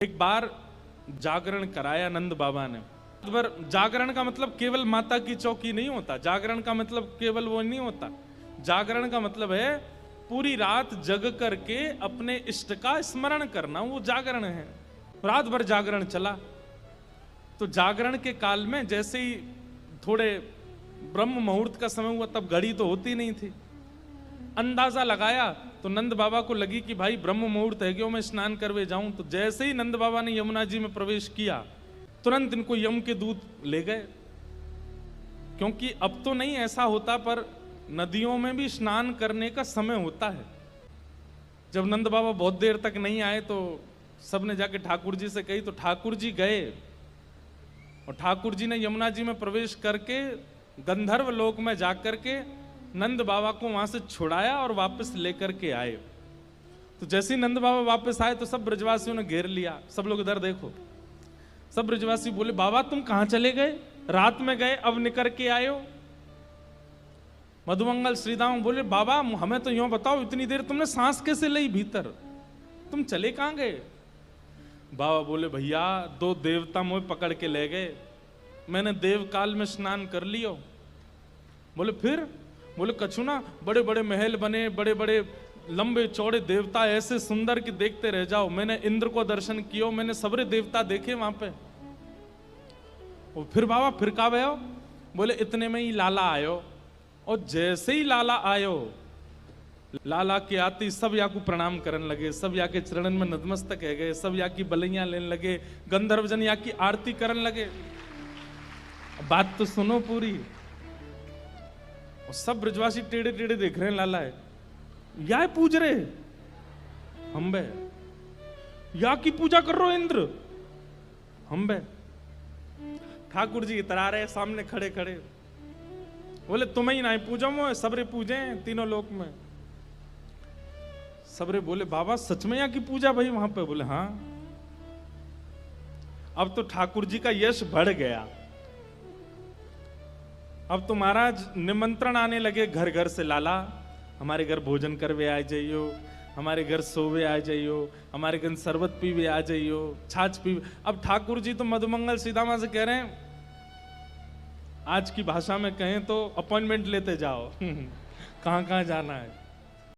एक बार जागरण कराया नंद बाबा ने। पर जागरण का मतलब केवल माता की चौकी नहीं होता। जागरण का मतलब केवल वो नहीं होता। जागरण का मतलब है पूरी रात जग करके अपने इष्ट का स्मरण करना, वो जागरण है। रात भर जागरण चला। तो जागरण के काल में जैसे ही थोड़े ब्रह्म मुहूर्त का समय हुआ, तब घड़ी तो होती नहीं थी। अंदाजा लगाया तो नंद बाबा को लगी कि भाई ब्रह्म मुहूर्त है, क्यों मैं स्नान करवे जाऊं। तो जैसे ही नंद बाबा ने यमुना जी में प्रवेश किया, तुरंत इनको यम के दूत ले गए। क्योंकि अब तो नहीं ऐसा होता, पर नदियों में भी स्नान करने का समय होता है। जब नंद बाबा बहुत देर तक नहीं आए तो सबने जाके ठाकुर जी से कही, तो ठाकुर जी गए और ठाकुर जी ने यमुना जी में प्रवेश करके गंधर्व लोक में जाकर के नंद बाबा को वहां से छुड़ाया और वापस लेकर के आए। तो जैसे ही नंद बाबा वापस आए तो सब ब्रजवासियों ने घेर लिया। सब लोग इधर देखो। सब ब्रजवासी बोले, बाबा तुम कहां चले गए? रात में गए, अब निकल के आए हो। मधुमंगल श्रीदाम बोले, बाबा हमें तो यूं बताओ, इतनी देर तुमने सांस कैसे ली भीतर? तुम चले कहां गए? बाबा बोले, भैया दो देवता मुझे पकड़ के ले गए, मैंने देव काल में स्नान कर लियो। बोले फिर? बोले कछु ना, बड़े बड़े महल बने, बड़े बड़े लंबे चौड़े देवता ऐसे सुंदर कि देखते रह जाओ। मैंने इंद्र को दर्शन किया, मैंने सबरे देवता देखे वहां पे। और फिर बाबा फिर का भयो? बोले इतने में ही लाला आयो। और जैसे ही लाला आयो, लाला के आती सब या को प्रणाम करने लगे, सब या के चरणन में नतमस्तक है गए, सब या की बलैया लेने लगे, गंधर्वजन या की आरती करने लगे। बात तो सुनो पूरी। और सब ब्रजवासी टेढ़े टेढ़े देख रहे हैं लाला है, या पूज रहे हम बे, या की पूजा कर रहे हो इंद्र हम बे। ठाकुर जी इतरा रहे सामने खड़े खड़े। बोले तुम्हें ही ना पूजा मो, सबरे पूजे तीनों लोक में। सबरे बोले, बाबा सच में यहाँ की पूजा भाई वहां पे? बोले हाँ। अब तो ठाकुर जी का यश बढ़ गया। अब तो महाराज निमंत्रण आने लगे घर घर से, लाला हमारे घर भोजन करवे आ जाइयो, हमारे घर सोवे आ जाइयो, हमारे घर शरबत पीवे आ जाइयो, छाछ पीवे। अब ठाकुर जी तो मधुमंगल सीधामा से कह रहे हैं, आज की भाषा में कहें तो अपॉइंटमेंट लेते जाओ कहां कहां जाना है।